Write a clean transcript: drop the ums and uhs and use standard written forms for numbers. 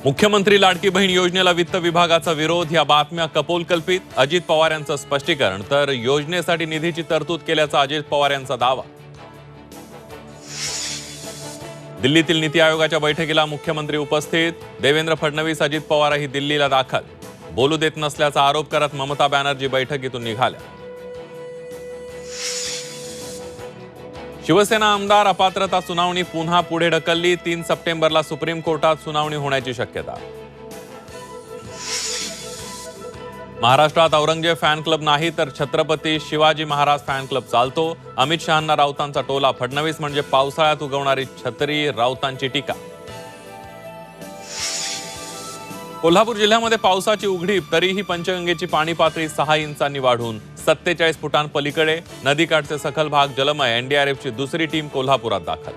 मुख्यमंत्री लाडकी बहीण योजनेला वित्त विभागाचा विरोध, या बातम्या कपोलकल्पित. अजित पवार यांचं स्पष्टीकरण. तर योजनेसाठी निधीची तरतूद केल्याचा अजित पवार यांचा दावा. दिल्लीतील नीती आयोगाच्या बैठकीला मुख्यमंत्री उपस्थित. देवेंद्र फडणवीस, अजित पवारही दिल्लीला दाखल. बोलू देत नसल्याचा आरोप करत ममता बॅनर्जी बैठकीतून निघाल्या. शिवसेना आमदार अपात्रता सुनावणी पुन्हा पुढे ढकलली. 3 सप्टेंबरला सुप्रीम कोर्टात सुनावणी होण्याची शक्यता. महाराष्ट्रात औरंगजेब फॅन क्लब नाही तर छत्रपती शिवाजी महाराज फॅन क्लब चालतो. अमित शहांना राऊतांचा टोला. फडणवीस म्हणजे पावसाळ्यात उगवणारी छत्री, राऊतांची टीका. कोल्हापूर जिल्ह्यामध्ये पावसाची उघडीप, तरीही पंचगंगेची पाणी पातळी 6 इंचांनी वाढून 47 फुटांपलीकडे. नदीकाठचे सखल भाग जलमय. एनडीआरएफची दुसरी टीम कोल्हापुरात दाखल.